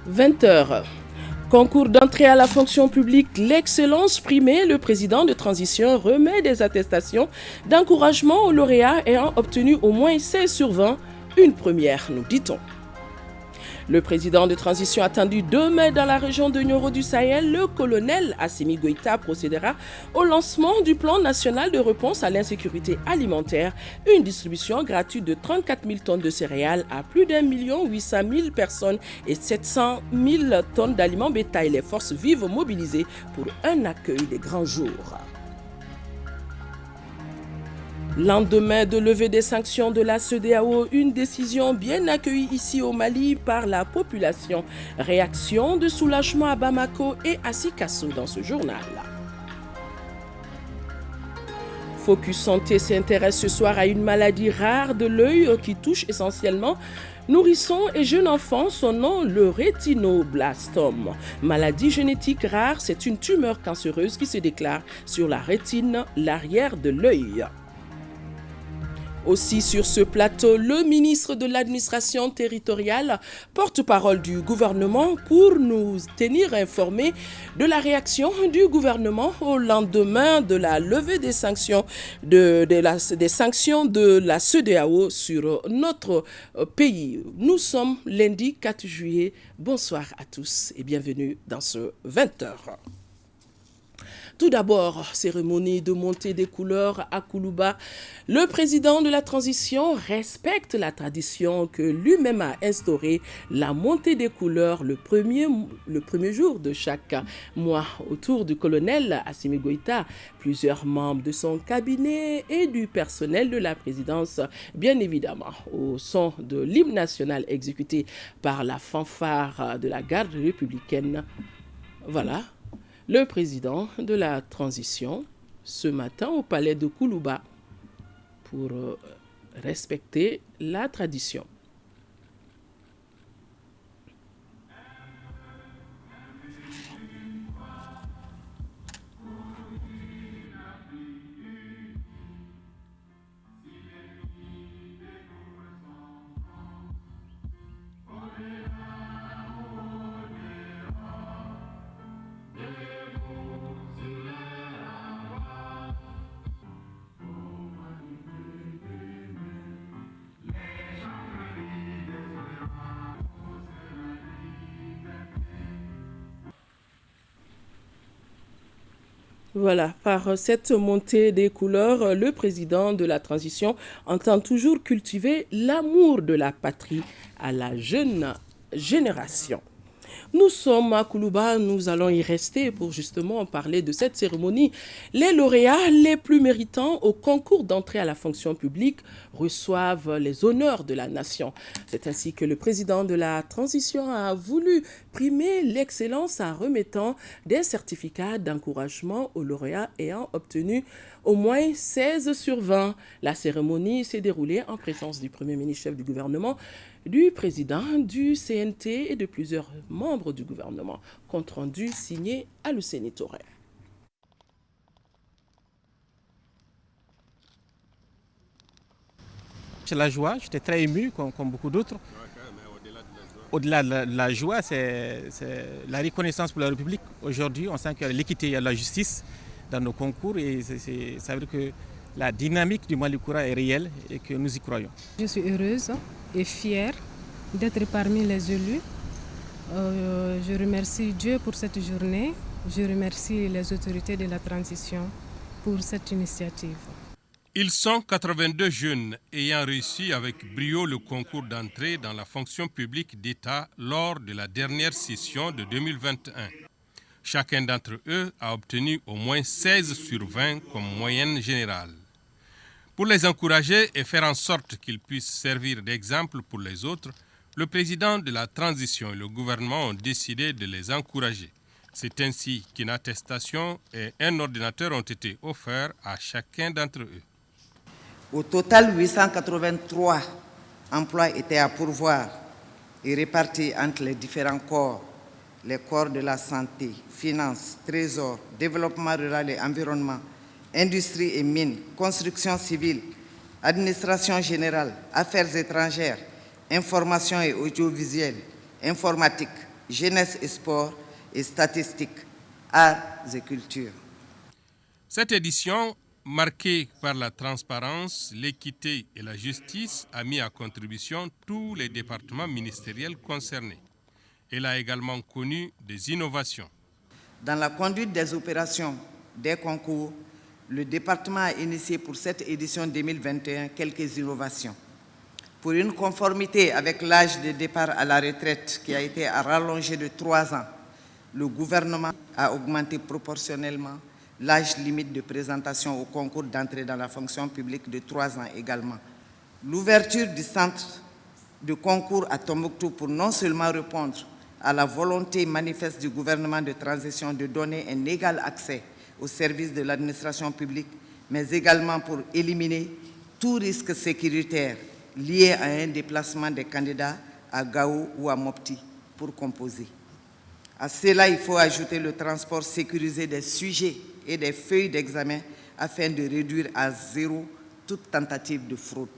20h. Concours d'entrée à la fonction publique, l'excellence primée, le président de transition remet des attestations d'encouragement aux lauréats ayant obtenu au moins 16 sur 20, une première, nous dit-on. Le président de transition attendu demain dans la région de Nioro du Sahel, le colonel Assimi Goïta procédera au lancement du plan national de réponse à l'insécurité alimentaire, une distribution gratuite de 34 000 tonnes de céréales à plus d'1,8 million personnes et 700 000 tonnes d'aliments bétail. Les forces vives mobilisées pour un accueil des grands jours. Lendemain de levée des sanctions de la CEDEAO, une décision bien accueillie ici au Mali par la population. Réaction de soulagement à Bamako et à Sikasso dans ce journal. Focus Santé s'intéresse ce soir à une maladie rare de l'œil qui touche essentiellement nourrissons et jeunes enfants, son nom le rétinoblastome. Maladie génétique rare, c'est une tumeur cancéreuse qui se déclare sur la rétine, l'arrière de l'œil. Aussi sur ce plateau, le ministre de l'administration territoriale, porte-parole du gouvernement, pour nous tenir informés de la réaction du gouvernement au lendemain de la levée des sanctions de la CEDEAO sur notre pays. Nous sommes lundi 4 juillet. Bonsoir à tous et bienvenue dans ce 20h. Tout d'abord, cérémonie de montée des couleurs à Koulouba. Le président de la transition respecte la tradition que lui-même a instaurée, la montée des couleurs le premier jour de chaque mois. Autour du colonel Assimi Goïta, plusieurs membres de son cabinet et du personnel de la présidence, bien évidemment, au son de l'hymne national exécuté par la fanfare de la garde républicaine. Voilà. Le président de la transition, ce matin au palais de Koulouba, pour respecter la tradition. Voilà, par cette montée des couleurs, le président de la transition entend toujours cultiver l'amour de la patrie à la jeune génération. Nous sommes à Koulouba, nous allons y rester pour justement parler de cette cérémonie. Les lauréats les plus méritants au concours d'entrée à la fonction publique reçoivent les honneurs de la nation. C'est ainsi que le président de la transition a voulu primer l'excellence en remettant des certificats d'encouragement aux lauréats ayant obtenu au moins 16 sur 20. La cérémonie s'est déroulée en présence du Premier ministre chef du gouvernement, du président du CNT et de plusieurs membres du gouvernement. Compte rendu signé à Luceni Touré. C'est la joie, j'étais très ému comme beaucoup d'autres. Au-delà de la joie, c'est la reconnaissance pour la République. Aujourd'hui, on sent qu'il y a l'équité, il y a la justice dans nos concours et ça veut dire que la dynamique du Mali Koura est réelle et que nous y croyons. Je suis heureuse et fière d'être parmi les élus. Je remercie Dieu pour cette journée. Je remercie les autorités de la transition pour cette initiative. Ils sont 82 jeunes ayant réussi avec brio le concours d'entrée dans la fonction publique d'État lors de la dernière session de 2021. Chacun d'entre eux a obtenu au moins 16 sur 20 comme moyenne générale. Pour les encourager et faire en sorte qu'ils puissent servir d'exemple pour les autres, le président de la transition et le gouvernement ont décidé de les encourager. C'est ainsi qu'une attestation et un ordinateur ont été offerts à chacun d'entre eux. Au total, 883 emplois étaient à pourvoir et répartis entre les différents corps, les corps de la santé, finances, trésor, développement rural et environnement, industrie et mines, construction civile, administration générale, affaires étrangères, information et audiovisuel, informatique, jeunesse et sport et statistiques, arts et culture. Cette édition, marquée par la transparence, l'équité et la justice, a mis à contribution tous les départements ministériels concernés. Elle a également connu des innovations. Dans la conduite des opérations des concours, le département a initié pour cette édition 2021 quelques innovations. Pour une conformité avec l'âge de départ à la retraite qui a été rallongé de 3 ans, le gouvernement a augmenté proportionnellement l'âge limite de présentation au concours d'entrée dans la fonction publique de 3 ans également. L'ouverture du centre de concours à Tombouctou pour non seulement répondre à la volonté manifeste du gouvernement de transition de donner un égal accès aux services de l'administration publique, mais également pour éliminer tout risque sécuritaire lié à un déplacement des candidats à Gao ou à Mopti pour composer. À cela, il faut ajouter le transport sécurisé des sujets et des feuilles d'examen afin de réduire à zéro toute tentative de fraude.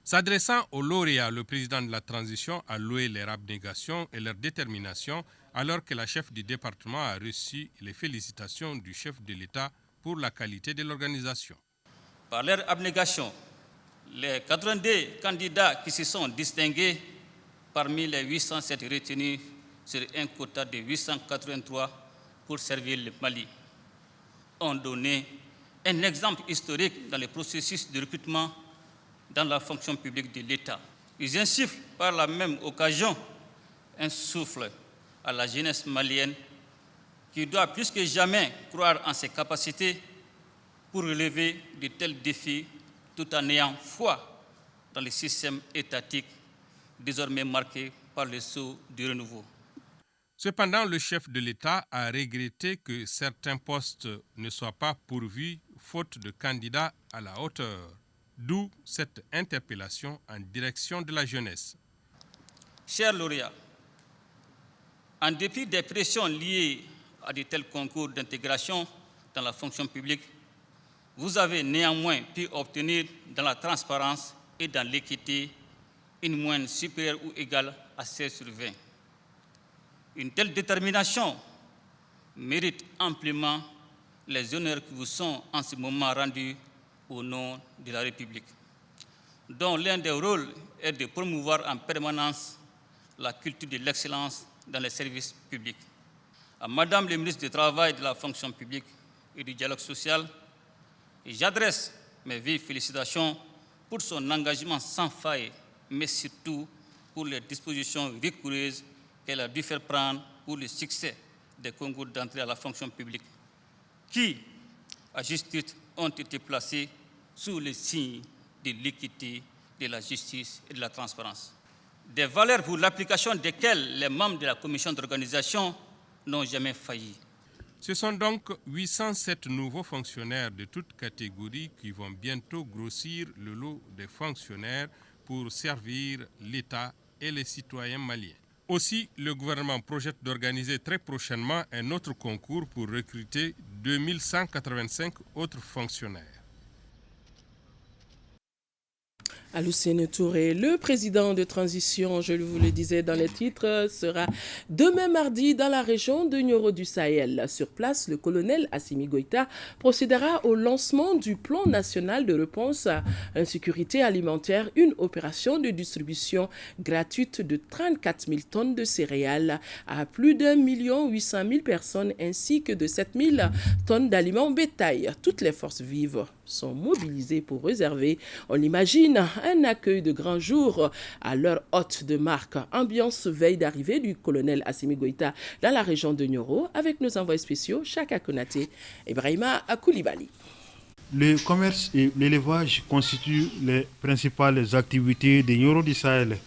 S'adressant aux lauréats, le président de la transition a loué leur abnégation et leur détermination alors que la chef du département a reçu les félicitations du chef de l'État pour la qualité de l'organisation. Par leur abnégation, les 82 candidats qui se sont distingués parmi les 807 retenus sur un quota de 883 pour servir le Mali ont donné un exemple historique dans le processus de recrutement dans la fonction publique de l'État. Ils insufflent par la même occasion un souffle à la jeunesse malienne qui doit plus que jamais croire en ses capacités pour relever de tels défis tout en ayant foi dans le système étatique désormais marqué par le sceau du renouveau. Cependant, le chef de l'État a regretté que certains postes ne soient pas pourvus faute de candidats à la hauteur. D'où cette interpellation en direction de la jeunesse. Chers lauréats, en dépit des pressions liées à de tels concours d'intégration dans la fonction publique, vous avez néanmoins pu obtenir dans la transparence et dans l'équité une moyenne supérieure ou égale à 16 sur 20. Une telle détermination mérite amplement les honneurs qui vous sont en ce moment rendus au nom de la République, dont l'un des rôles est de promouvoir en permanence la culture de l'excellence dans les services publics. À Madame le ministre du Travail, de la fonction publique et du dialogue social, j'adresse mes vives félicitations pour son engagement sans faille, mais surtout pour les dispositions rigoureuses qu'elle a dû faire prendre pour le succès des concours d'entrée à la fonction publique, qui, à juste titre, ont été placés sous le signe de l'équité, de la justice et de la transparence. Des valeurs pour l'application desquelles les membres de la commission d'organisation n'ont jamais failli. Ce sont donc 807 nouveaux fonctionnaires de toutes catégories qui vont bientôt grossir le lot des fonctionnaires pour servir l'État et les citoyens maliens. Aussi, le gouvernement projette d'organiser très prochainement un autre concours pour recruter 2185 autres fonctionnaires. Alucine Touré, le président de transition, je vous le disais dans les titres, sera demain mardi dans la région de Nioro du Sahel. Sur place, le colonel Assimi Goïta procédera au lancement du plan national de réponse à l'insécurité alimentaire, une opération de distribution gratuite de 34 000 tonnes de céréales à plus d'1 800 000 personnes ainsi que de 7 000 tonnes d'aliments bétail. Toutes les forces vives sont mobilisées pour réserver, on l'imagine, un accueil de grand jour à leur hôte de marque. Ambiance veille d'arrivée du colonel Assimi Goïta dans la région de Nioro avec nos envoyés spéciaux Chaka Konaté et Ibrahima Koulibaly. Le commerce et l'élevage constituent les principales activités de Nioro du Sahel.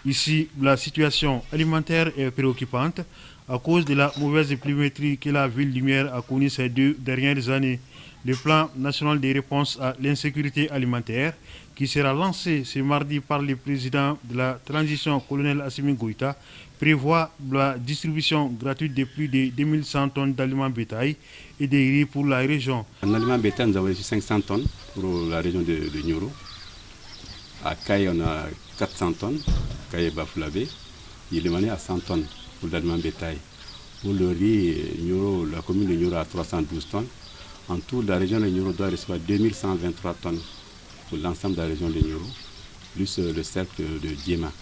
Ici, la situation alimentaire est préoccupante à cause de la mauvaise pluviométrie que la ville lumière a connue ces 2 dernières années. Le plan national de réponse à l'insécurité alimentaire, qui sera lancé ce mardi par le président de la transition, colonel Assimi Goïta, prévoit la distribution gratuite de plus de 2100 tonnes d'aliments bétail et de riz pour la région. En aliments bétail, nous avons reçu 500 tonnes pour la région de Nioro. À Kaye, on a 400 tonnes, Kaye Bafoulabé, Yélémané à 100 tonnes. pour l'aliment bétail. Pour le riz, la commune de Nioro a 312 tonnes. En tout, la région de Nioro doit recevoir 2123 tonnes pour l'ensemble de la région de Nioro, plus le cercle de Diema.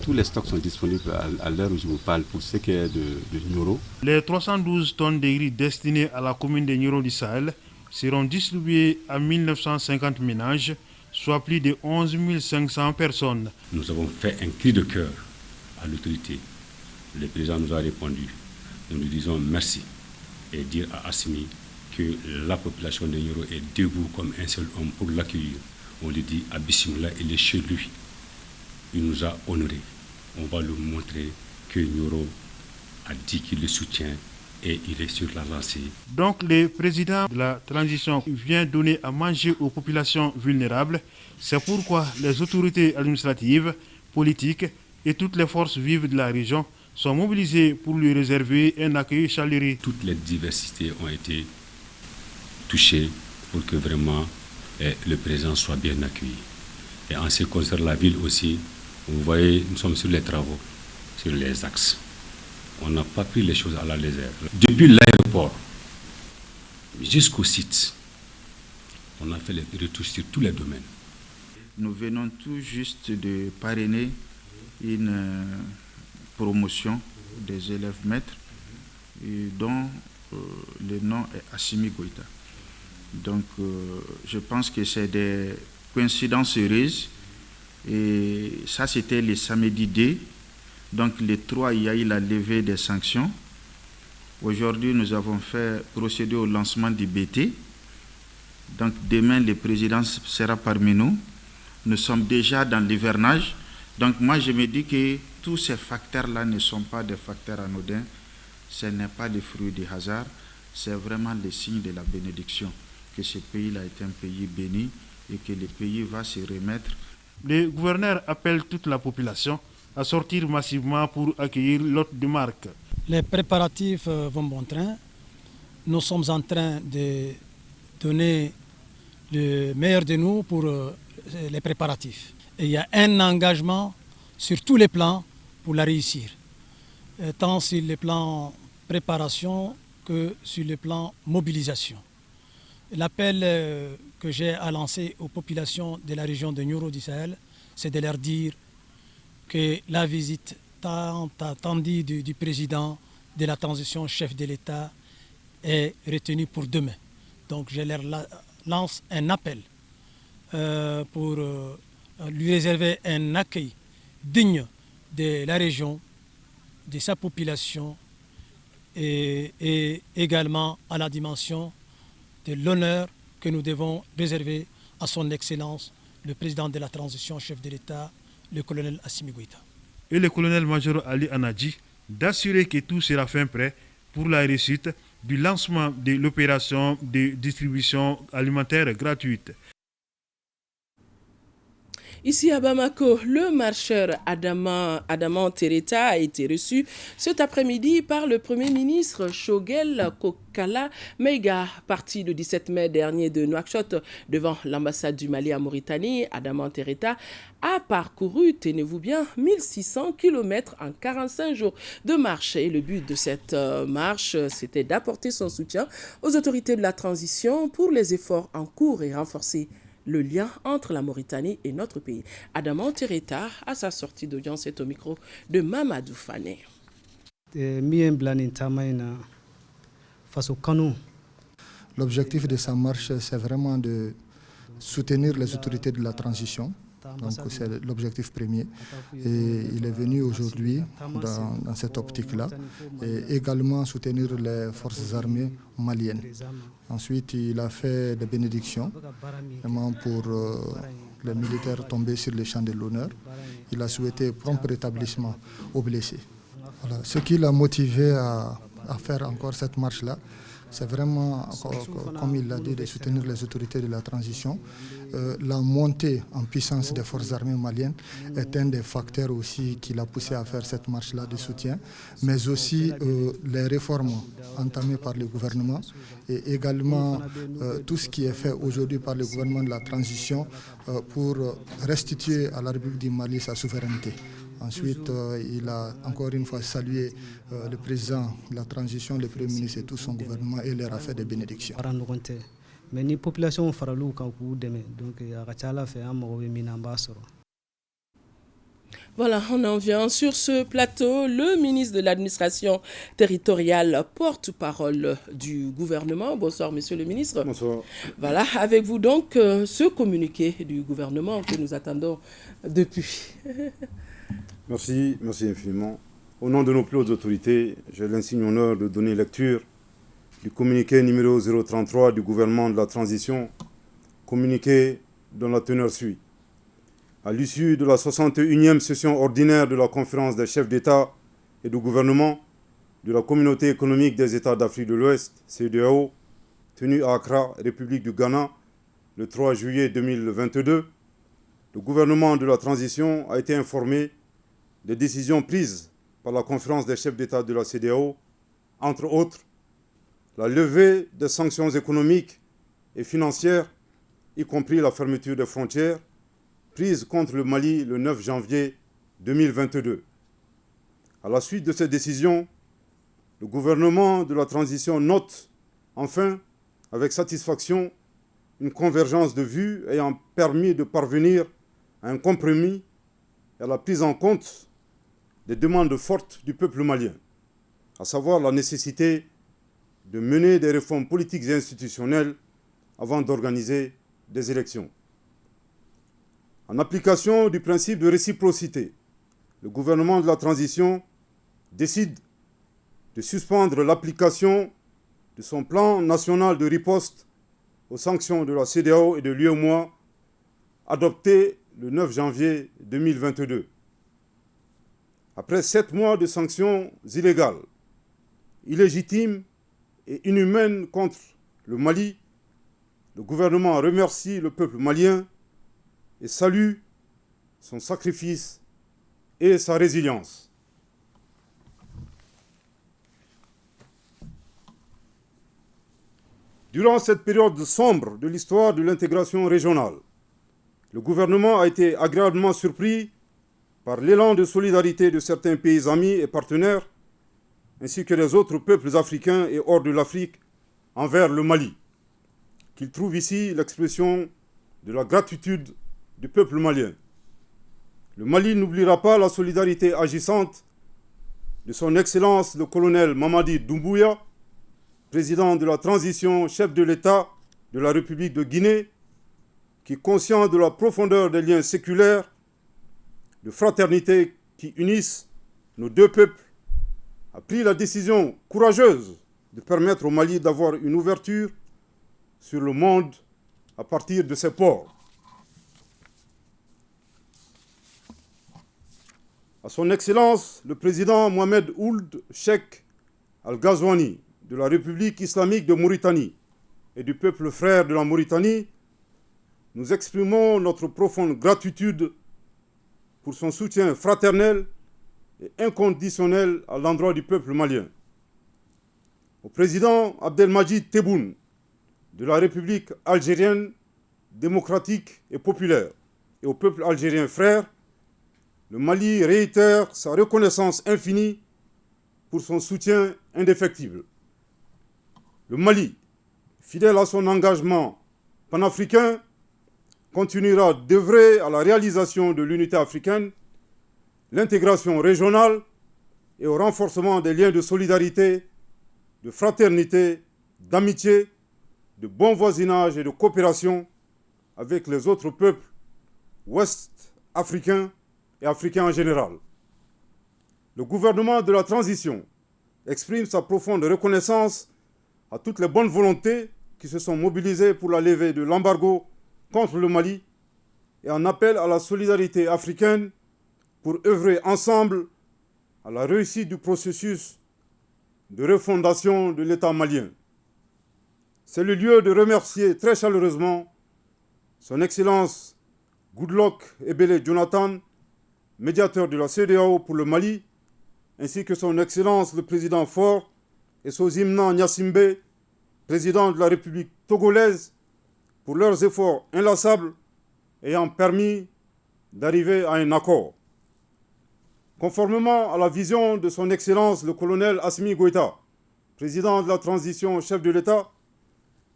Tous les stocks sont disponibles à l'heure où je vous parle pour ce qui est de Nioro. Les 312 tonnes de riz destinées à la commune de Nioro du Sahel seront distribuées à 1950 ménages, soit plus de 11 500 personnes. Nous avons fait un cri de cœur à l'autorité. Le président nous a répondu. Nous lui disons merci et dire à Assimi que la population de Nioro est debout comme un seul homme pour l'accueillir. On lui dit à Bismillah, il est chez lui. Il nous a honorés. On va lui montrer que Nioro a dit qu'il le soutient et il est sur la lancée. Donc le président de la transition vient donner à manger aux populations vulnérables. C'est pourquoi les autorités administratives, politiques et toutes les forces vives de la région sont mobilisées pour lui réserver un accueil chaleureux. Toutes les diversités ont été touchées pour que vraiment le président soit bien accueilli. Et en ce qui concerne la ville aussi, vous voyez, nous sommes sur les travaux, sur les axes. On n'a pas pris les choses à la légère. Depuis l'aéroport jusqu'au site, on a fait les retouches sur tous les domaines. Nous venons tout juste de parrainer une promotion des élèves maîtres dont le nom est Assimi Goïta. Donc je pense que c'est des coïncidences heureuses. Et ça, c'était le samedi 2. Donc le 3, il y a eu la levée des sanctions. Aujourd'hui, nous avons procédé au lancement du BT. Donc demain, le président sera parmi nous. Nous sommes déjà dans l'hivernage. Donc moi, je me dis que tous ces facteurs-là ne sont pas des facteurs anodins. Ce n'est pas des fruits du hasard. C'est vraiment le signe de la bénédiction. Que ce pays-là est un pays béni et que le pays va se remettre. Le gouverneur appelle toute la population à sortir massivement pour accueillir l'hôte de marque. Les préparatifs vont bon train. Nous sommes en train de donner le meilleur de nous pour les préparatifs. Et il y a un engagement sur tous les plans pour la réussir, tant sur le plan préparation que sur le plan mobilisation. L'appel que j'ai à lancer aux populations de la région de Nioro du Sahel, c'est de leur dire que la visite tant attendue du président de la transition chef de l'État est retenue pour demain. Donc je leur lance un appel pour lui réserver un accueil digne de la région, de sa population et également à la dimension de l'honneur que nous devons réserver à son Excellence, le président de la transition, chef de l'État, le colonel Assimi Goïta. Et le colonel-major Ali Anadji d'assurer que tout sera fin prêt pour la réussite du lancement de l'opération de distribution alimentaire gratuite. Ici à Bamako, le marcheur Adaman Tereta a été reçu cet après-midi par le Premier ministre Choguel Kokala Meiga. Parti le 17 mai dernier de Nouakchott devant l'ambassade du Mali à Mauritanie, Adaman Tereta a parcouru, tenez-vous bien, 1600 km en 45 jours de marche. Et le but de cette marche, c'était d'apporter son soutien aux autorités de la transition pour les efforts en cours et renforcer le lien entre la Mauritanie et notre pays. Adaman Tereta, à sa sortie d'audience, est au micro de Mamadou Fane. L'objectif de sa marche, c'est vraiment de soutenir les autorités de la transition. Donc c'est l'objectif premier. Et il est venu aujourd'hui dans cette optique-là et également soutenir les forces armées maliennes. Ensuite, il a fait des bénédictions vraiment pour les militaires tombés sur les champs de l'honneur. Il a souhaité prompt rétablissement aux blessés. Voilà. Ce qui l'a motivé à faire encore cette marche-là, c'est vraiment, comme il l'a dit, de soutenir les autorités de la transition. La montée en puissance des forces armées maliennes est un des facteurs aussi qui l'a poussé à faire cette marche-là de soutien, mais aussi les réformes entamées par le gouvernement et également tout ce qui est fait aujourd'hui par le gouvernement de la transition pour restituer à la République du Mali sa souveraineté. Ensuite, il a encore une fois salué le président de la transition, le Premier ministre et tout son gouvernement et leur a fait des bénédictions. Mais la population faralou quand vous demain donc a fait un mauvais minambasoro. Voilà, on en vient sur ce plateau. Le ministre de l'administration territoriale, porte-parole du gouvernement. Bonsoir, monsieur le ministre. Bonsoir. Voilà, avec vous donc ce communiqué du gouvernement que nous attendons depuis. Merci infiniment. Au nom de nos plus hautes autorités, j'ai l'insigne honneur de donner lecture du communiqué numéro 033 du gouvernement de la transition, communiqué dont la teneur suit. À l'issue de la 61e session ordinaire de la conférence des chefs d'État et de gouvernement de la Communauté économique des États d'Afrique de l'Ouest, CEDEAO, tenue à Accra, République du Ghana, le 3 juillet 2022, le gouvernement de la transition a été informé des décisions prises par la conférence des chefs d'État de la CEDEAO, entre autres, la levée des sanctions économiques et financières, y compris la fermeture des frontières, prise contre le Mali le 9 janvier 2022. À la suite de ces décisions, le gouvernement de la transition note enfin avec satisfaction une convergence de vues ayant permis de parvenir à un compromis et à la prise en compte des demandes fortes du peuple malien, à savoir la nécessité de mener des réformes politiques et institutionnelles avant d'organiser des élections. En application du principe de réciprocité, le gouvernement de la transition décide de suspendre l'application de son plan national de riposte aux sanctions de la CEDEAO et de l'UEMOA adopté le 9 janvier 2022. Après 7 mois de sanctions illégales, illégitimes et inhumaines contre le Mali, le gouvernement remercie le peuple malien et salue son sacrifice et sa résilience. Durant cette période sombre de l'histoire de l'intégration régionale, le gouvernement a été agréablement surpris par l'élan de solidarité de certains pays amis et partenaires, ainsi que les autres peuples africains et hors de l'Afrique envers le Mali, qu'il trouve ici l'expression de la gratitude du peuple malien. Le Mali n'oubliera pas la solidarité agissante de son Excellence le colonel Mamadi Doumbouya, président de la transition, chef de l'État de la République de Guinée, qui, conscient de la profondeur des liens séculaires, de fraternité qui unissent nos deux peuples, a pris la décision courageuse de permettre au Mali d'avoir une ouverture sur le monde à partir de ses ports. À son Excellence, le président Mohamed Ould Cheikh Al-Ghazouani de la République islamique de Mauritanie et du peuple frère de la Mauritanie, nous exprimons notre profonde gratitude pour son soutien fraternel et inconditionnel à l'endroit du peuple malien. Au président Abdelmadjid Tebboune de la République algérienne démocratique et populaire et au peuple algérien frère, le Mali réitère sa reconnaissance infinie pour son soutien indéfectible. Le Mali, fidèle à son engagement panafricain, continuera d'œuvrer à la réalisation de l'unité africaine, l'intégration régionale et au renforcement des liens de solidarité, de fraternité, d'amitié, de bon voisinage et de coopération avec les autres peuples ouest-africains et africains en général. Le gouvernement de la transition exprime sa profonde reconnaissance à toutes les bonnes volontés qui se sont mobilisées pour la levée de l'embargo contre le Mali et en appelle à la solidarité africaine pour œuvrer ensemble à la réussite du processus de refondation de l'État malien. C'est le lieu de remercier très chaleureusement son Excellence Goodluck Ebele Jonathan, médiateur de la CEDEAO pour le Mali, ainsi que son Excellence le Président Faure et Sozimna Gnassingbé, président de la République togolaise, pour leurs efforts inlassables ayant permis d'arriver à un accord. Conformément à la vision de son Excellence le colonel Assimi Goïta, président de la transition, chef de l'État,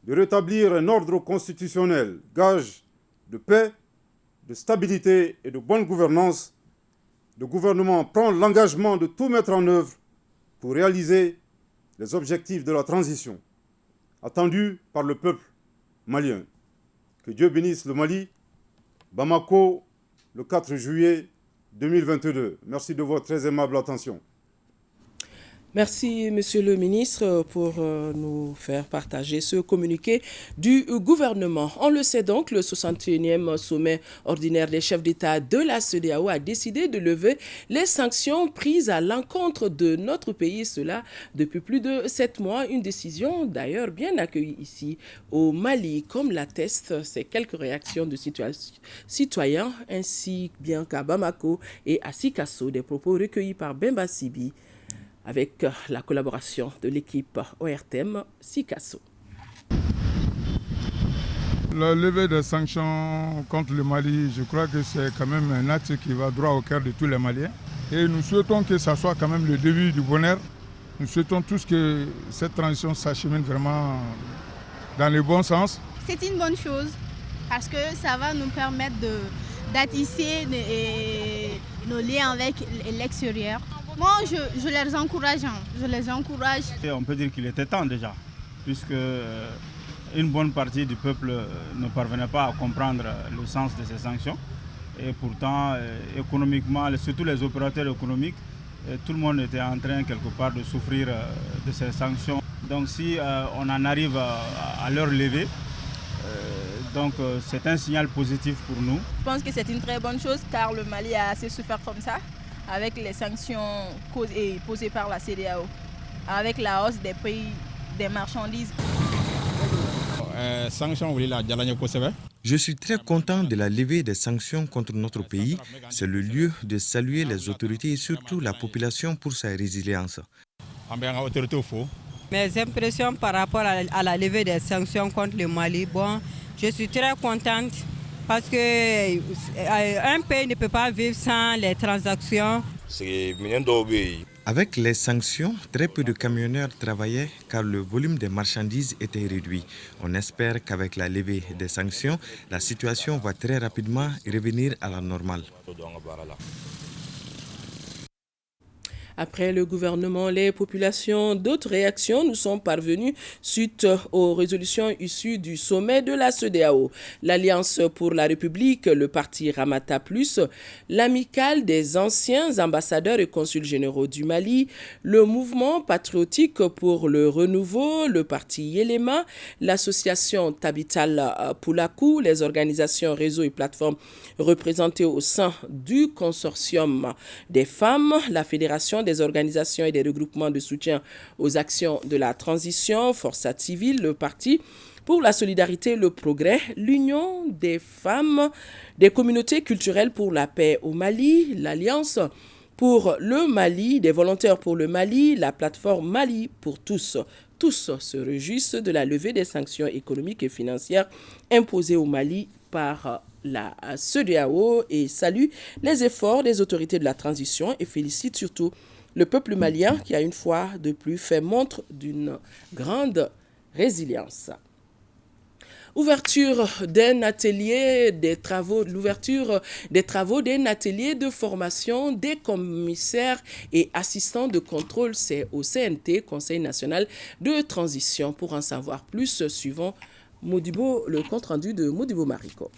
de rétablir un ordre constitutionnel, gage de paix, de stabilité et de bonne gouvernance, le gouvernement prend l'engagement de tout mettre en œuvre pour réaliser les objectifs de la transition, attendus par le peuple malien. Que Dieu bénisse le Mali. Bamako, le 4 juillet 2022. Merci de votre très aimable attention. Merci, Monsieur le ministre, pour nous faire partager ce communiqué du gouvernement. On le sait donc, le 61e sommet ordinaire des chefs d'État de la CEDEAO a décidé de lever les sanctions prises à l'encontre de notre pays, cela depuis plus de 7 mois. Une décision d'ailleurs bien accueillie ici au Mali, comme l'attestent ces quelques réactions de citoyens, ainsi bien qu'à Bamako et à Sikasso, des propos recueillis par Bemba Sibi, avec la collaboration de l'équipe ORTM Sikasso. La levée des sanctions contre le Mali, je crois que c'est quand même un acte qui va droit au cœur de tous les Maliens. Et nous souhaitons que ça soit quand même le début du bonheur. Nous souhaitons tous que cette transition s'achemine vraiment dans le bon sens. C'est une bonne chose parce que ça va nous permettre d'attisser nos liens avec l'extérieur. Moi, je les encourage. Et on peut dire qu'il était temps déjà, puisque une bonne partie du peuple ne parvenait pas à comprendre le sens de ces sanctions. Et pourtant, économiquement, surtout les opérateurs économiques, tout le monde était en train quelque part de souffrir de ces sanctions. Donc si on en arrive à leur lever, donc c'est un signal positif pour nous. Je pense que c'est une très bonne chose car le Mali a assez souffert comme ça, avec les sanctions posées par la CEDEAO, avec la hausse des prix des marchandises. Je suis très content de la levée des sanctions contre notre pays. C'est le lieu de saluer les autorités et surtout la population pour sa résilience. Mes impressions par rapport à la levée des sanctions contre le Mali, je suis très contente parce qu'un pays ne peut pas vivre sans les transactions. Avec les sanctions, très peu de camionneurs travaillaient car le volume des marchandises était réduit. On espère qu'avec la levée des sanctions, la situation va très rapidement revenir à la normale. Après le gouvernement, les populations, d'autres réactions nous sont parvenues suite aux résolutions issues du sommet de la CEDEAO. L'Alliance pour la République, le parti Ramata Plus, l'Amicale des anciens ambassadeurs et consuls généraux du Mali, le mouvement patriotique pour le renouveau, le parti Yelema, l'association Tabital Poulakou, les organisations, réseaux et plateformes représentées au sein du consortium des femmes, la Fédération des organisations et des regroupements de soutien aux actions de la transition, Forçat Civile, le Parti pour la solidarité et le progrès, l'Union des femmes, des communautés culturelles pour la paix au Mali, l'Alliance pour le Mali, des volontaires pour le Mali, la plateforme Mali pour tous. Tous se réjouissent de la levée des sanctions économiques et financières imposées au Mali par la CEDEAO et saluent les efforts des autorités de la transition et félicitent surtout le peuple malien qui a une fois de plus fait montre d'une grande résilience. L'ouverture d'un atelier d'un atelier de formation des commissaires et assistants de contrôle, c'est au CNT, Conseil national de transition. Pour en savoir plus, suivons le compte-rendu de Modibo Mariko.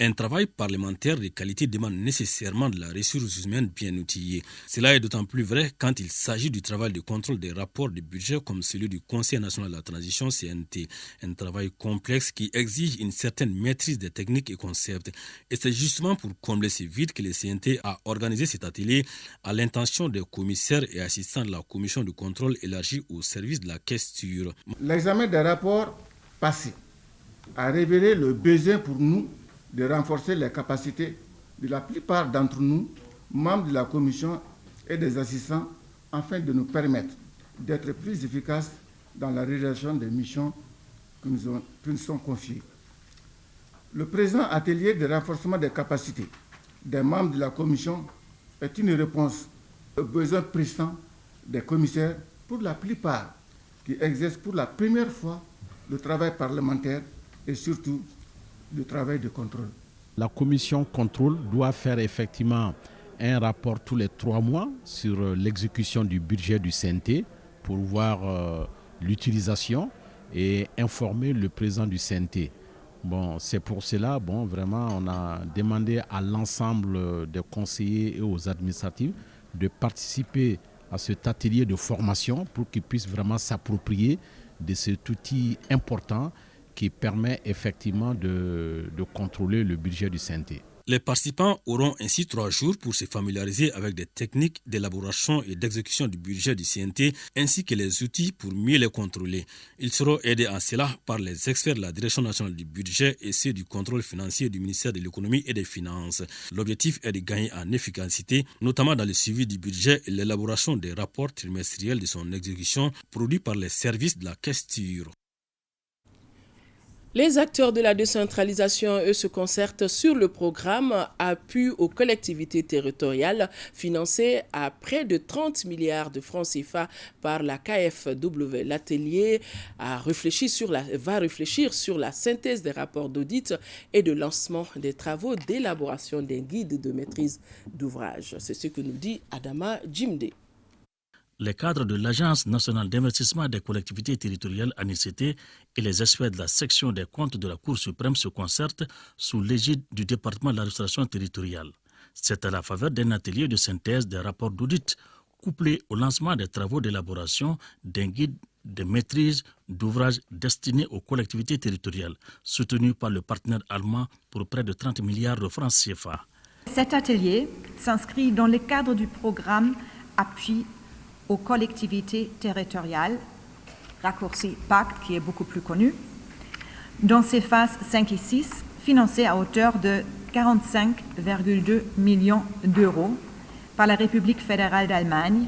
Un travail parlementaire de qualité demande nécessairement de la ressource humaine bien outillée. Cela est d'autant plus vrai quand il s'agit du travail de contrôle des rapports de budget comme celui du Conseil national de la transition CNT. Un travail complexe qui exige une certaine maîtrise des techniques et concepts. Et c'est justement pour combler ce vide que le CNT a organisé cet atelier à l'intention des commissaires et assistants de la commission de contrôle élargie au service de la questure. L'examen des rapports passés a révélé le besoin pour nous de renforcer les capacités de la plupart d'entre nous, membres de la commission et des assistants, afin de nous permettre d'être plus efficaces dans la réalisation des missions qui nous sont confiées. Le présent atelier de renforcement des capacités des membres de la commission est une réponse aux besoins pressants des commissaires, pour la plupart, qui exercent pour la première fois le travail parlementaire et surtout le travail de contrôle. La commission contrôle doit faire effectivement un rapport tous les 3 mois sur l'exécution du budget du CNT pour voir l'utilisation et informer le président du CNT. Bon, c'est pour cela, vraiment, on a demandé à l'ensemble des conseillers et aux administratifs de participer à cet atelier de formation pour qu'ils puissent vraiment s'approprier de cet outil important qui permet effectivement de contrôler le budget du CNT. Les participants auront ainsi 3 jours pour se familiariser avec des techniques d'élaboration et d'exécution du budget du CNT ainsi que les outils pour mieux les contrôler. Ils seront aidés en cela par les experts de la Direction nationale du budget et ceux du contrôle financier du ministère de l'économie et des finances. L'objectif est de gagner en efficacité, notamment dans le suivi du budget et l'élaboration des rapports trimestriels de son exécution produits par les services de la questure. Les acteurs de la décentralisation, eux, se concertent sur le programme Appui aux collectivités territoriales, financé à près de 30 milliards de francs CFA par la KfW. L'atelier va réfléchir sur la synthèse des rapports d'audit et de lancement des travaux d'élaboration d'un guide de maîtrise d'ouvrage. C'est ce que nous dit Adama Jimde. Les cadres de l'Agence nationale d'investissement des collectivités territoriales ANICT et les experts de la section des comptes de la Cour suprême se concertent sous l'égide du département de l'administration territoriale. C'est à la faveur d'un atelier de synthèse des rapports d'audit couplé au lancement des travaux d'élaboration d'un guide de maîtrise d'ouvrage destiné aux collectivités territoriales, soutenu par le partenaire allemand pour près de 30 milliards de francs CFA. Cet atelier s'inscrit dans le cadre du programme Appui aux collectivités territoriales, raccourci PACT qui est beaucoup plus connu, dans ses phases 5 et 6, financées à hauteur de 45,2 millions d'euros par la République fédérale d'Allemagne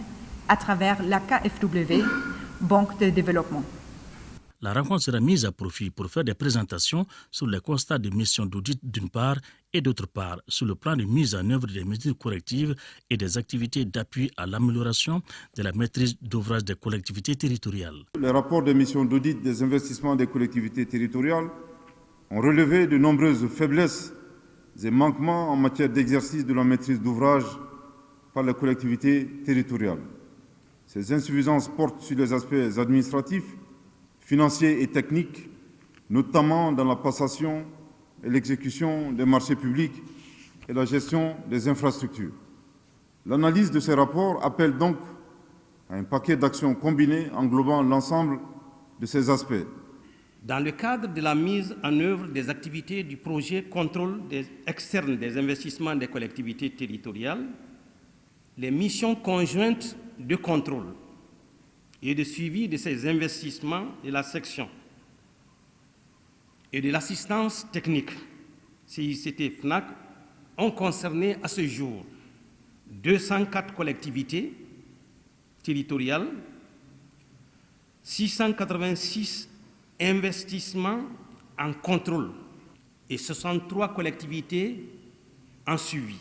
à travers la KfW, Banque de développement. La rencontre sera mise à profit pour faire des présentations sur les constats de mission d'audit d'une part et d'autre part sur le plan de mise en œuvre des mesures correctives et des activités d'appui à l'amélioration de la maîtrise d'ouvrage des collectivités territoriales. Les rapports de mission d'audit des investissements des collectivités territoriales ont relevé de nombreuses faiblesses et manquements en matière d'exercice de la maîtrise d'ouvrage par les collectivités territoriales. Ces insuffisances portent sur les aspects administratifs, financiers et techniques, notamment dans la passation et l'exécution des marchés publics et la gestion des infrastructures. L'analyse de ces rapports appelle donc à un paquet d'actions combinées englobant l'ensemble de ces aspects. Dans le cadre de la mise en œuvre des activités du projet contrôle externe des investissements des collectivités territoriales, les missions conjointes de contrôle et de suivi de ces investissements de la section et de l'assistance technique CICT FNAC ont concerné à ce jour 204 collectivités territoriales, 686 investissements en contrôle et 63 collectivités en suivi.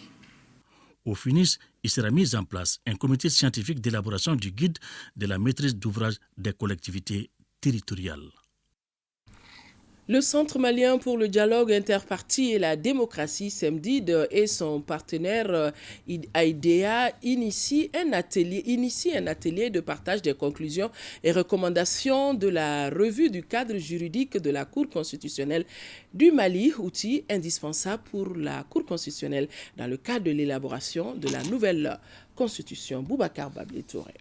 Au finish, il sera mis en place un comité scientifique d'élaboration du guide de la maîtrise d'ouvrage des collectivités territoriales. Le Centre malien pour le dialogue interparti et la démocratie, CEMDID, et son partenaire AIDEA initient un atelier de partage des conclusions et recommandations de la revue du cadre juridique de la Cour constitutionnelle du Mali, outil indispensable pour la Cour constitutionnelle dans le cadre de l'élaboration de la nouvelle constitution. Boubacar Bablé Touré.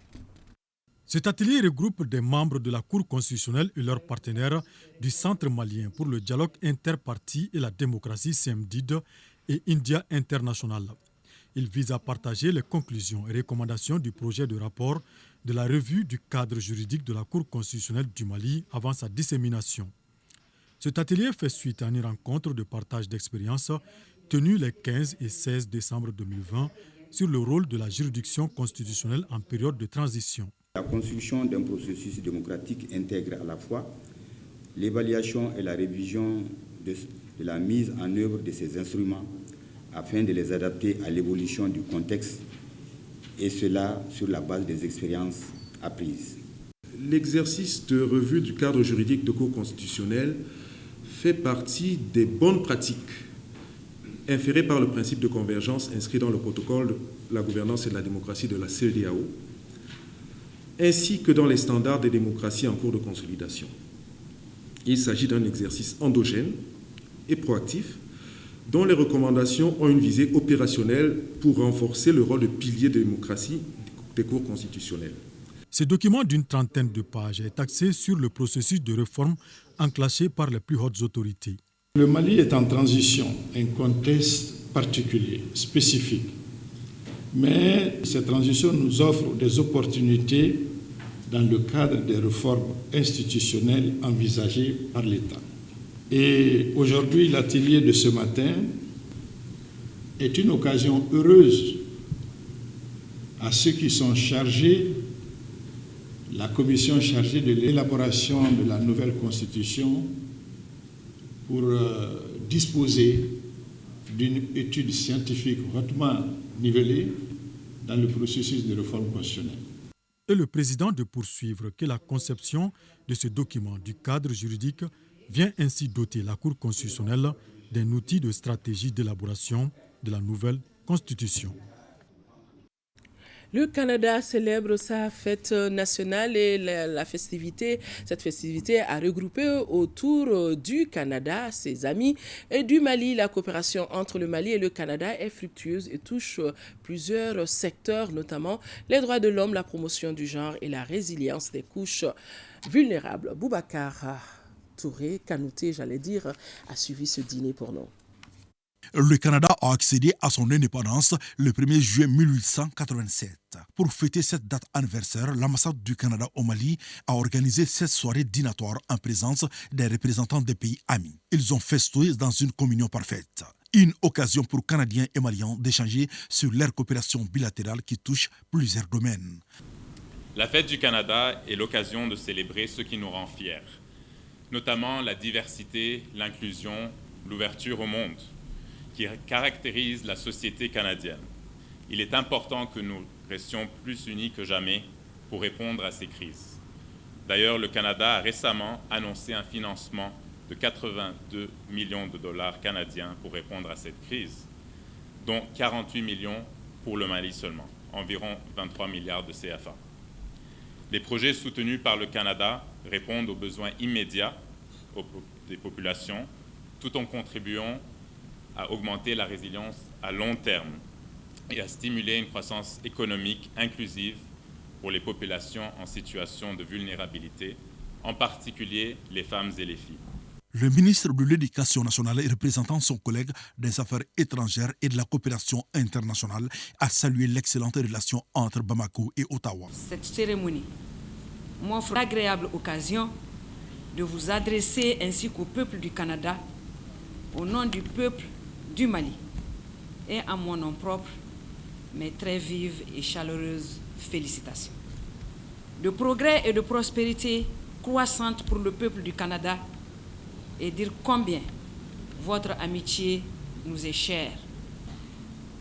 Cet atelier regroupe des membres de la Cour constitutionnelle et leurs partenaires du Centre malien pour le dialogue interparti et la démocratie CEMDID et India International. Il vise à partager les conclusions et recommandations du projet de rapport de la revue du cadre juridique de la Cour constitutionnelle du Mali avant sa dissémination. Cet atelier fait suite à une rencontre de partage d'expériences tenue les 15 et 16 décembre 2020 sur le rôle de la juridiction constitutionnelle en période de transition. La construction d'un processus démocratique intègre à la fois l'évaluation et la révision de la mise en œuvre de ces instruments afin de les adapter à l'évolution du contexte et cela sur la base des expériences apprises. L'exercice de revue du cadre juridique de cours constitutionnel fait partie des bonnes pratiques inférées par le principe de convergence inscrit dans le protocole de la gouvernance et de la démocratie de la CEDEAO, ainsi que dans les standards des démocraties en cours de consolidation. Il s'agit d'un exercice endogène et proactif dont les recommandations ont une visée opérationnelle pour renforcer le rôle de pilier de démocratie des cours constitutionnels. Ce document d'une trentaine de pages est axé sur le processus de réforme enclenché par les plus hautes autorités. Le Mali est en transition, un contexte particulier, spécifique. Mais cette transition nous offre des opportunités dans le cadre des réformes institutionnelles envisagées par l'État. Et aujourd'hui, l'atelier de ce matin est une occasion heureuse à ceux qui sont chargés, la commission chargée de l'élaboration de la nouvelle constitution, pour disposer d'une étude scientifique hautement nivelée dans le processus de réforme constitutionnelle. Et le président de poursuivre que la conception de ce document du cadre juridique vient ainsi doter la Cour constitutionnelle d'un outil de stratégie d'élaboration de la nouvelle Constitution. Le Canada célèbre sa fête nationale et cette festivité a regroupé autour du Canada ses amis et du Mali. La coopération entre le Mali et le Canada est fructueuse et touche plusieurs secteurs, notamment les droits de l'homme, la promotion du genre et la résilience des couches vulnérables. Boubacar Touré, Kanouté, a suivi ce dîner pour nous. Le Canada a accédé à son indépendance le 1er juillet 1887. Pour fêter cette date anniversaire, l'ambassade du Canada au Mali a organisé cette soirée dînatoire en présence des représentants des pays amis. Ils ont festoyé dans une communion parfaite. Une occasion pour Canadiens et Maliens d'échanger sur leur coopération bilatérale qui touche plusieurs domaines. La fête du Canada est l'occasion de célébrer ce qui nous rend fiers, notamment la diversité, l'inclusion, l'ouverture au monde, qui caractérise la société canadienne. Il est important que nous restions plus unis que jamais pour répondre à ces crises. D'ailleurs, le Canada a récemment annoncé un financement de 82 millions de dollars canadiens pour répondre à cette crise, dont 48 millions pour le Mali seulement, environ 23 milliards de CFA. Les projets soutenus par le Canada répondent aux besoins immédiats des populations, tout en contribuant à augmenter la résilience à long terme et à stimuler une croissance économique inclusive pour les populations en situation de vulnérabilité, en particulier les femmes et les filles. Le ministre de l'Éducation nationale et représentant son collègue des Affaires étrangères et de la coopération internationale a salué l'excellente relation entre Bamako et Ottawa. Cette cérémonie m'offre l'agréable occasion de vous adresser ainsi qu'au peuple du Canada, au nom du peuple du Mali et à mon nom propre, mes très vives et chaleureuses félicitations. De progrès et de prospérité croissante pour le peuple du Canada et dire combien votre amitié nous est chère.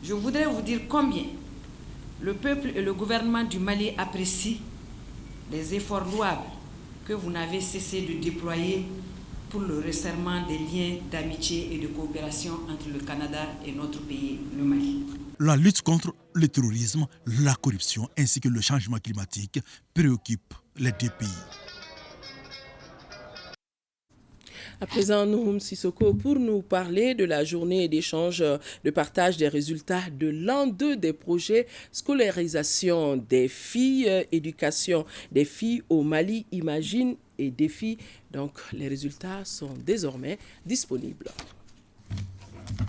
Je voudrais vous dire combien le peuple et le gouvernement du Mali apprécient les efforts louables que vous n'avez cessé de déployer pour le resserrement des liens d'amitié et de coopération entre le Canada et notre pays, le Mali. La lutte contre le terrorisme, la corruption ainsi que le changement climatique préoccupent les deux pays. À présent, Nouhoum Sissoko pour nous parler de la journée d'échange de partage des résultats de l'an 2 des projets scolarisation des filles, éducation des filles au Mali, Imagine et Défi. Donc, les résultats sont désormais disponibles.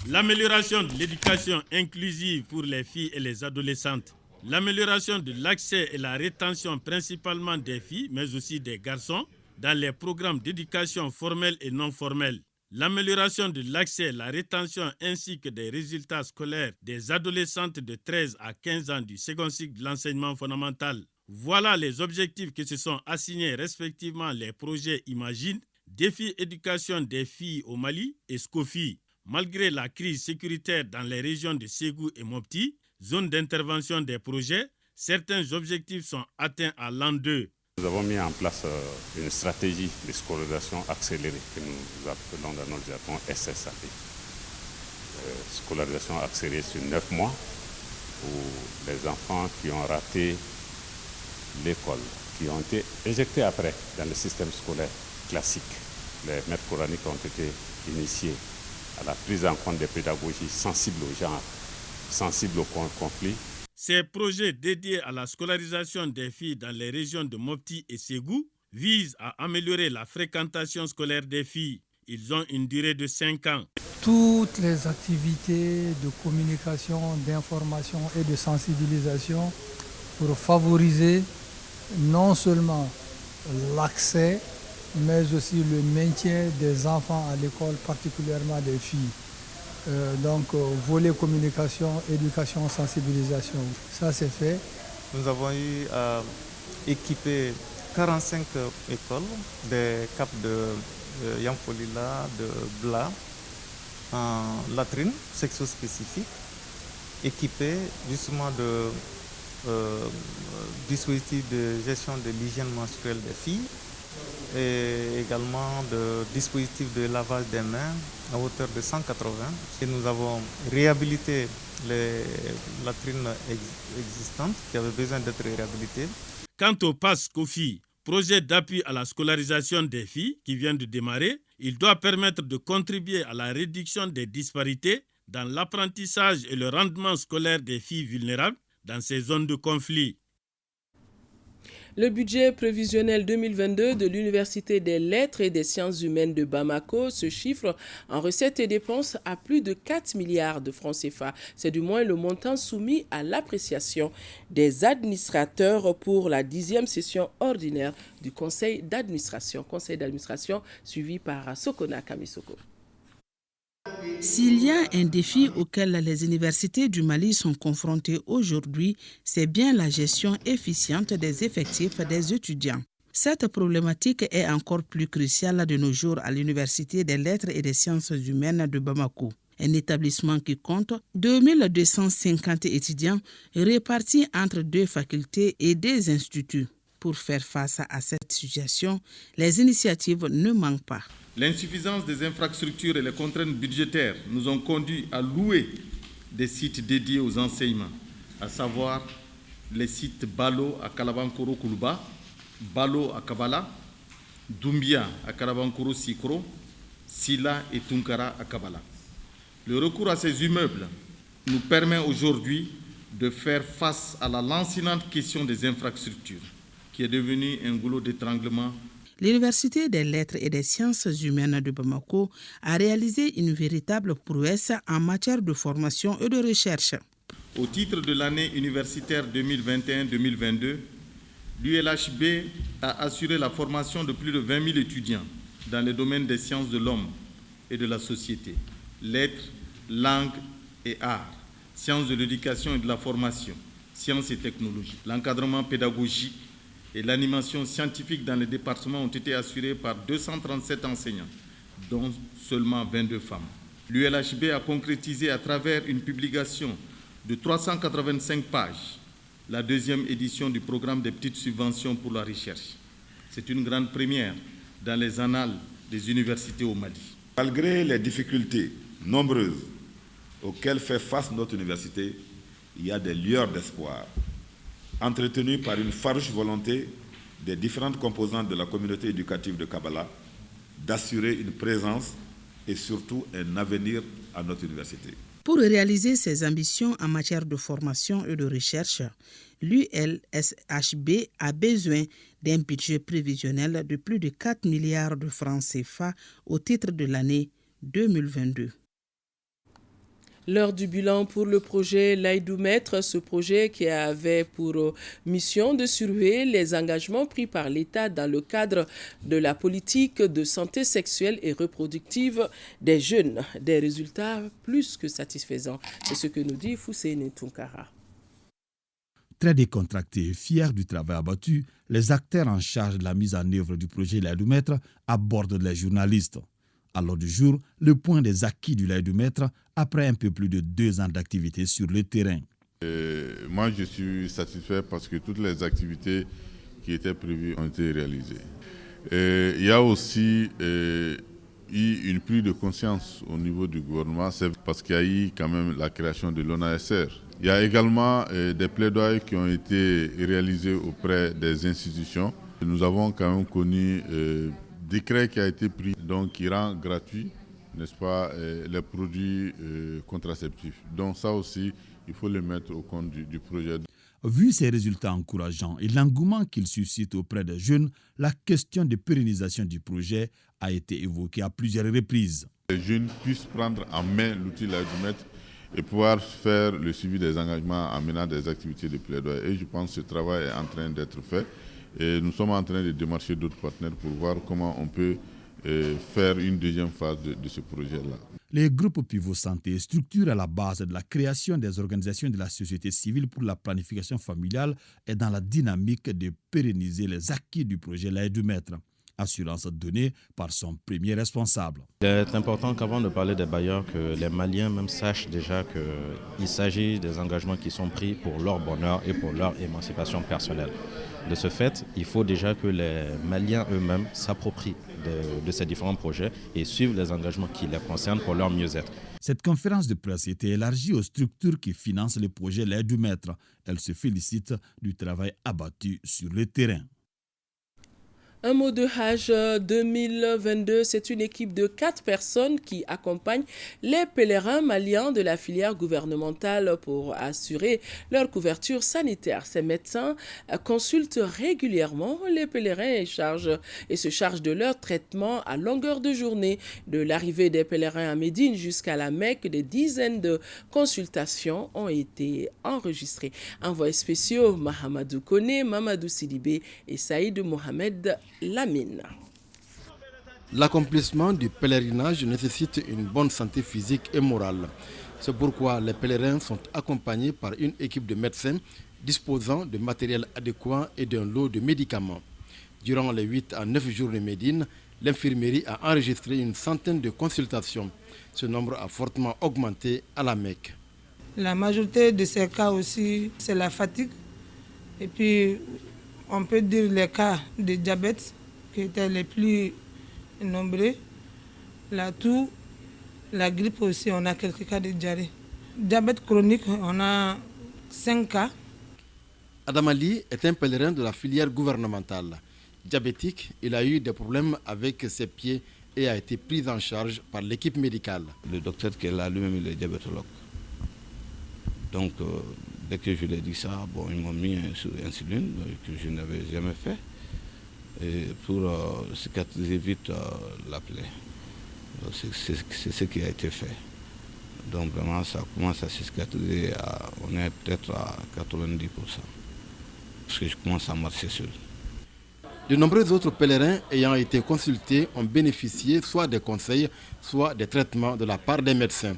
L'amélioration de l'éducation inclusive pour les filles et les adolescentes, l'amélioration de l'accès et la rétention principalement des filles, mais aussi des garçons, dans les programmes d'éducation formelle et non formelle, l'amélioration de l'accès, la rétention ainsi que des résultats scolaires des adolescentes de 13 à 15 ans du second cycle de l'enseignement fondamental. Voilà les objectifs que se sont assignés respectivement les projets Imagine, Défi éducation des filles au Mali et SCOFI. Malgré la crise sécuritaire dans les régions de Ségou et Mopti, zone d'intervention des projets, certains objectifs sont atteints à l'an 2. Nous avons mis en place une stratégie de scolarisation accélérée que nous appelons dans notre jargon SSAP. Scolarisation accélérée sur 9 mois pour les enfants qui ont raté l'école, qui ont été éjectés après dans le système scolaire classique. Les maîtres coraniques ont été initiés à la prise en compte des pédagogies sensibles au genre, sensibles au conflit. Ces projets dédiés à la scolarisation des filles dans les régions de Mopti et Ségou visent à améliorer la fréquentation scolaire des filles. Ils ont une durée de 5 ans. Toutes les activités de communication, d'information et de sensibilisation pour favoriser non seulement l'accès, mais aussi le maintien des enfants à l'école, particulièrement des filles. Volet communication, éducation, sensibilisation, ça c'est fait. Nous avons eu à équiper 45 écoles, des caps de Yamfolila, de Bla, en latrines sexo-spécifiques, équipées justement de dispositifs de gestion de l'hygiène menstruelle des filles et également de dispositifs de lavage des mains à hauteur de 180. Et nous avons réhabilité les latrines existantes qui avaient besoin d'être réhabilitées. Quant au Pass Kofi, projet d'appui à la scolarisation des filles qui vient de démarrer, il doit permettre de contribuer à la réduction des disparités dans l'apprentissage et le rendement scolaire des filles vulnérables dans ces zones de conflit. Le budget prévisionnel 2022 de l'Université des Lettres et des Sciences Humaines de Bamako se chiffre en recettes et dépenses à plus de 4 milliards de francs CFA. C'est du moins le montant soumis à l'appréciation des administrateurs pour la 10e session ordinaire du Conseil d'administration suivi par Sokona Kamisoko. S'il y a un défi auquel les universités du Mali sont confrontées aujourd'hui, c'est bien la gestion efficiente des effectifs des étudiants. Cette problématique est encore plus cruciale de nos jours à l'Université des Lettres et des Sciences Humaines de Bamako. Un établissement qui compte 2250 étudiants répartis entre 2 facultés et des instituts. Pour faire face à cette situation, les initiatives ne manquent pas. L'insuffisance des infrastructures et les contraintes budgétaires nous ont conduits à louer des sites dédiés aux enseignements, à savoir les sites Balo à Kalabankoro-Koulouba, Balo à Kabala, Doumbia à Kalabankoro-Sikro, Sila et Tunkara à Kabala. Le recours à ces immeubles nous permet aujourd'hui de faire face à la lancinante question des infrastructures, qui est devenue un goulot d'étranglement. L'Université des Lettres et des Sciences Humaines de Bamako a réalisé une véritable prouesse en matière de formation et de recherche. Au titre de l'année universitaire 2021-2022, l'ULHB a assuré la formation de plus de 20 000 étudiants dans les domaines des sciences de l'homme et de la société, lettres, langues et arts, sciences de l'éducation et de la formation, sciences et technologies, l'encadrement pédagogique et l'animation scientifique dans les départements ont été assurés par 237 enseignants, dont seulement 22 femmes. L'ULHB a concrétisé à travers une publication de 385 pages la 2e édition du programme des petites subventions pour la recherche. C'est une grande première dans les annales des universités au Mali. Malgré les difficultés nombreuses auxquelles fait face notre université, il y a des lueurs d'espoir, entretenues par une farouche volonté des différentes composantes de la communauté éducative de Kabala d'assurer une présence et surtout un avenir à notre université. Pour réaliser ses ambitions en matière de formation et de recherche, l'ULSHB a besoin d'un budget prévisionnel de plus de 4 milliards de francs CFA au titre de l'année 2022. L'heure du bilan pour le projet Laïdou-Maître, ce projet qui avait pour mission de surveiller les engagements pris par l'État dans le cadre de la politique de santé sexuelle et reproductive des jeunes. Des résultats plus que satisfaisants. C'est ce que nous dit Fousseyni Tunkara. Très décontractés et fiers du travail abattu, les acteurs en charge de la mise en œuvre du projet Laïdou-Maître abordent les journalistes. À l'ordre du jour, le point des acquis du Laïdou-Maître après un peu plus de 2 ans d'activité sur le terrain. Moi, je suis satisfait parce que toutes les activités qui étaient prévues ont été réalisées. Il y a aussi eu une prise de conscience au niveau du gouvernement, c'est parce qu'il y a eu quand même la création de l'ONASR. Il y a également des plaidoyers qui ont été réalisés auprès des institutions. Nous avons quand même connu décret qui a été pris, donc qui rend gratuit, n'est-ce pas, les produits contraceptifs. Donc ça aussi, il faut le mettre au compte du projet. Vu ces résultats encourageants et l'engouement qu'il suscite auprès des jeunes, la question de pérennisation du projet a été évoquée à plusieurs reprises. Les jeunes puissent prendre en main l'outil L'Aidumètre et pouvoir faire le suivi des engagements en menant des activités de plaidoyer. Et je pense que ce travail est en train d'être fait. Et nous sommes en train de démarcher d'autres partenaires pour voir comment on peut faire une deuxième phase de ce projet-là. Les groupes pivots santé structurent à la base de la création des organisations de la société civile pour la planification familiale et dans la dynamique de pérenniser les acquis du projet L'Aidumètre. Assurance donnée par son premier responsable. Il est important qu'avant de parler des bailleurs, que les Maliens même sachent déjà qu'il s'agit des engagements qui sont pris pour leur bonheur et pour leur émancipation personnelle. De ce fait, il faut déjà que les Maliens eux-mêmes s'approprient de ces différents projets et suivent les engagements qui les concernent pour leur mieux-être. Cette conférence de presse était élargie aux structures qui financent le projet L'Aidumètre. Elle se félicite du travail abattu sur le terrain. Un mot de Hajj 2022, c'est une équipe de 4 personnes qui accompagnent les pèlerins maliens de la filière gouvernementale pour assurer leur couverture sanitaire. Ces médecins consultent régulièrement les pèlerins et se chargent de leur traitement à longueur de journée. De l'arrivée des pèlerins à Médine jusqu'à la Mecque, des dizaines de consultations ont été enregistrées. Envoyés spéciaux Mahamadou Kone, Mamadou Sidibé et Saïd Mohamed Lamine. L'accomplissement du pèlerinage nécessite une bonne santé physique et morale. C'est pourquoi les pèlerins sont accompagnés par une équipe de médecins disposant de matériel adéquat et d'un lot de médicaments. Durant les 8 à 9 jours de Médine, l'infirmerie a enregistré une centaine de consultations. Ce nombre a fortement augmenté à la Mecque. La majorité de ces cas aussi, c'est la fatigue. Et puis, on peut dire les cas de diabète qui étaient les plus nombreux. La toux, la grippe aussi, on a quelques cas de diarrhée. Diabète chronique, on a 5 cas. Adam Ali est un pèlerin de la filière gouvernementale. Diabétique, il a eu des problèmes avec ses pieds et a été pris en charge par l'équipe médicale. Le docteur qui est là, lui-même, il est diabétologue. Donc, dès que je lui ai dit ça, ils m'ont mis sur l'insuline, que je n'avais jamais fait, et pour cicatriser vite la plaie. C'est ce qui a été fait. Donc vraiment, ça commence à se cicatriser, on est peut-être à 90%, parce que je commence à marcher seul. De nombreux autres pèlerins ayant été consultés ont bénéficié soit des conseils, soit des traitements de la part des médecins.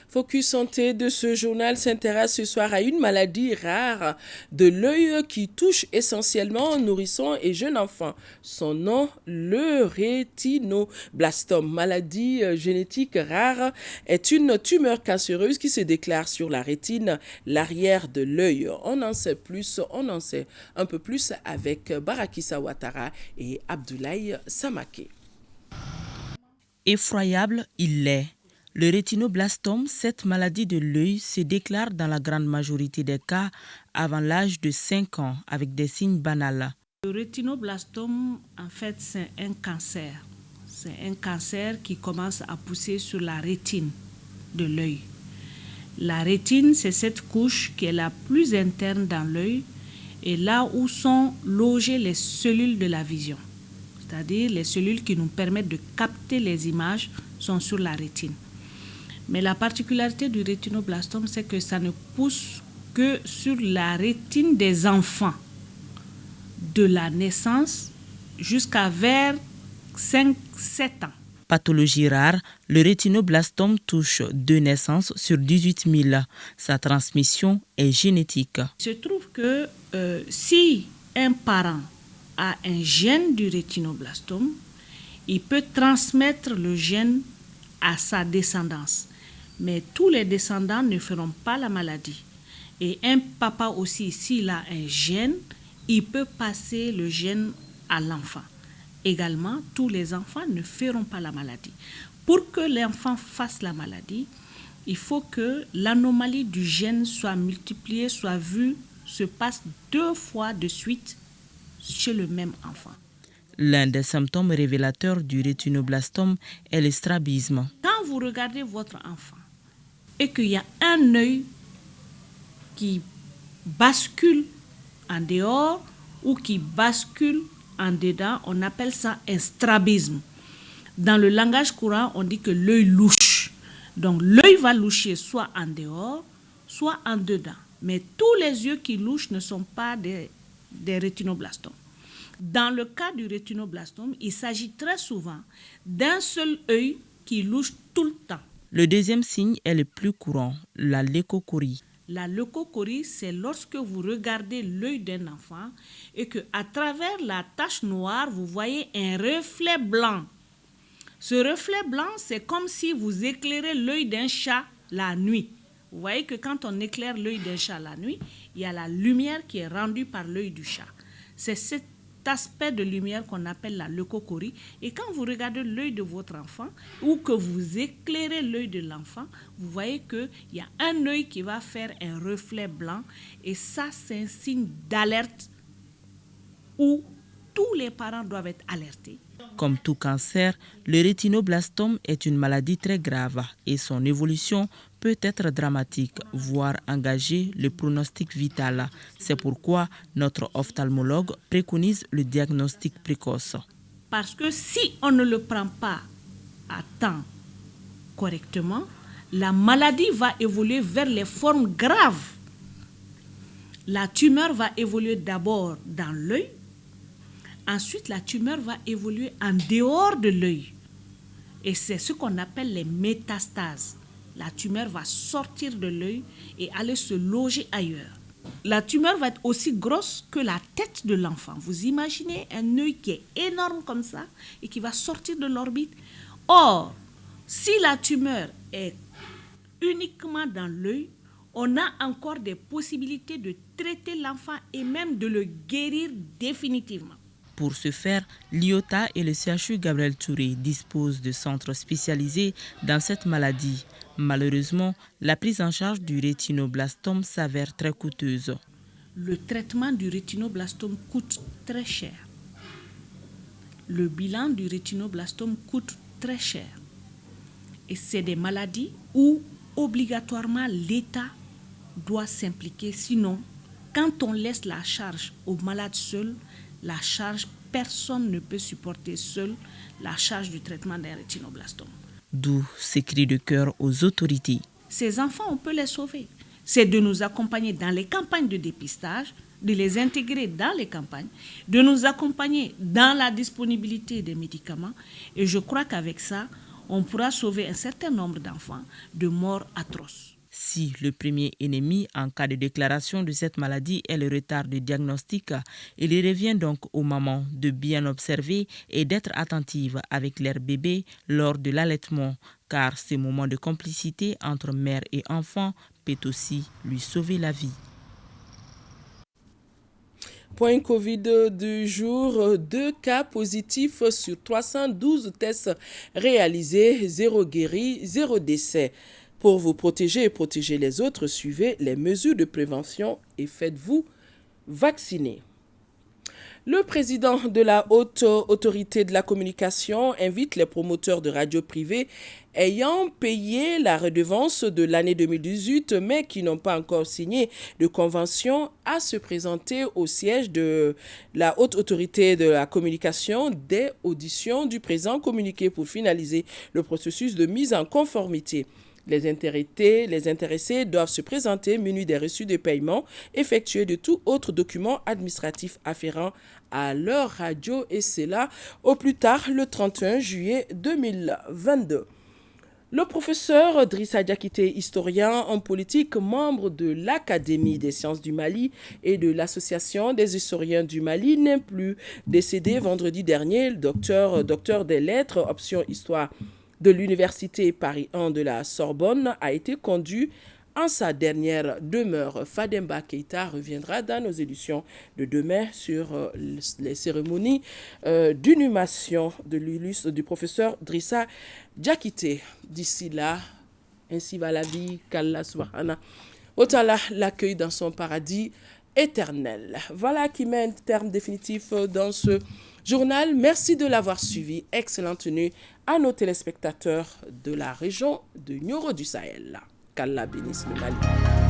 Focus Santé de ce journal s'intéresse ce soir à une maladie rare de l'œil qui touche essentiellement nourrissons et jeunes enfants. Son nom, le rétinoblastome. Maladie génétique rare est une tumeur cancéreuse qui se déclare sur la rétine, l'arrière de l'œil. On en sait un peu plus avec Barakissa Ouattara et Abdoulaye Samaké. Effroyable, il l'est. Le rétinoblastome, cette maladie de l'œil, se déclare dans la grande majorité des cas avant l'âge de 5 ans avec des signes banals. Le rétinoblastome, en fait, c'est un cancer. C'est un cancer qui commence à pousser sur la rétine de l'œil. La rétine, c'est cette couche qui est la plus interne dans l'œil et là où sont logées les cellules de la vision. C'est-à-dire les cellules qui nous permettent de capter les images sont sur la rétine. Mais la particularité du rétinoblastome, c'est que ça ne pousse que sur la rétine des enfants, de la naissance jusqu'à vers 5-7 ans. Pathologie rare, le rétinoblastome touche 2 naissances sur 18 000. Sa transmission est génétique. Il se trouve que si un parent a un gène du rétinoblastome, il peut transmettre le gène à sa descendance. mais tous les descendants ne feront pas la maladie. Et un papa aussi, s'il a un gène, il peut passer le gène à l'enfant. Également, tous les enfants ne feront pas la maladie. Pour que l'enfant fasse la maladie, il faut que l'anomalie du gène soit multipliée, soit vue, se passe 2 fois de suite chez le même enfant. L'un des symptômes révélateurs du rétinoblastome est le strabisme. Quand vous regardez votre enfant et qu'il y a un œil qui bascule en dehors ou qui bascule en dedans, on appelle ça un strabisme. Dans le langage courant, on dit que l'œil louche. Donc l'œil va loucher soit en dehors, soit en dedans. Mais tous les yeux qui louchent ne sont pas des rétinoblastomes. Dans le cas du rétinoblastome, il s'agit très souvent d'un seul œil qui louche tout le temps. Le deuxième signe est le plus courant, la leucocorie. La leucocorie, c'est lorsque vous regardez l'œil d'un enfant et qu'à travers la tache noire, vous voyez un reflet blanc. Ce reflet blanc, c'est comme si vous éclairez l'œil d'un chat la nuit. Vous voyez que quand on éclaire l'œil d'un chat la nuit, il y a la lumière qui est rendue par l'œil du chat. C'est cet aspect de lumière qu'on appelle la leucocorie. Et quand vous regardez l'œil de votre enfant ou que vous éclairez l'œil de l'enfant, vous voyez qu'il y a un œil qui va faire un reflet blanc. Et ça, c'est un signe d'alerte où tous les parents doivent être alertés. Comme tout cancer, le rétinoblastome est une maladie très grave et son évolution peut être dramatique, voire engager le pronostic vital. C'est pourquoi notre ophtalmologue préconise le diagnostic précoce. Parce que si on ne le prend pas à temps correctement, la maladie va évoluer vers les formes graves. La tumeur va évoluer d'abord dans l'œil. Ensuite, la tumeur va évoluer en dehors de l'œil. Et c'est ce qu'on appelle les métastases. La tumeur va sortir de l'œil et aller se loger ailleurs. La tumeur va être aussi grosse que la tête de l'enfant. Vous imaginez un œil qui est énorme comme ça et qui va sortir de l'orbite. Or, si la tumeur est uniquement dans l'œil, on a encore des possibilités de traiter l'enfant et même de le guérir définitivement. Pour ce faire, l'IOTA et le CHU Gabriel Touré disposent de centres spécialisés dans cette maladie. Malheureusement, la prise en charge du rétinoblastome s'avère très coûteuse. Le traitement du rétinoblastome coûte très cher. Le bilan du rétinoblastome coûte très cher. Et c'est des maladies où obligatoirement l'État doit s'impliquer. Sinon, quand on laisse la charge aux malades seuls, la charge, personne ne peut supporter seul la charge du traitement d'un rétinoblastome. D'où ces cris de cœur aux autorités. Ces enfants, on peut les sauver. C'est de nous accompagner dans les campagnes de dépistage, de les intégrer dans les campagnes, de nous accompagner dans la disponibilité des médicaments. Et je crois qu'avec ça, on pourra sauver un certain nombre d'enfants de morts atroces. Si le premier ennemi en cas de déclaration de cette maladie est le retard de diagnostic, il revient donc aux mamans de bien observer et d'être attentives avec leur bébé lors de l'allaitement, car ces moments de complicité entre mère et enfant peut aussi lui sauver la vie. Point Covid du jour, 2 cas positifs sur 312 tests réalisés, 0 guéris, 0 décès. Pour vous protéger et protéger les autres, suivez les mesures de prévention et faites-vous vacciner. Le président de la Haute Autorité de la Communication invite les promoteurs de radio privées ayant payé la redevance de l'année 2018 mais qui n'ont pas encore signé de convention à se présenter au siège de la Haute Autorité de la Communication dès auditions du présent communiqué pour finaliser le processus de mise en conformité. Les intéressés doivent se présenter munis des reçus de paiement effectués de tout autre document administratif afférent à leur radio et c'est là au plus tard le 31 juillet 2022. Le professeur Drissa Diakité, historien en politique, membre de l'Académie des sciences du Mali et de l'Association des historiens du Mali, n'est plus décédé vendredi dernier. Le docteur des lettres, option histoire de l'Université Paris 1 de la Sorbonne a été conduit en sa dernière demeure. Fademba Keïta reviendra dans nos éditions de demain sur les cérémonies d'inhumation de l'illustre du professeur Drissa Diakité. D'ici là, ainsi va la vie, qu'Allah subhanahu wa ta'ala l'accueille dans son paradis éternel. Voilà qui met un terme définitif dans ce journal. Merci de l'avoir suivi. Excellente tenue à nos téléspectateurs de la région de Nioro du Sahel. Qu'Allah bénisse le Mali.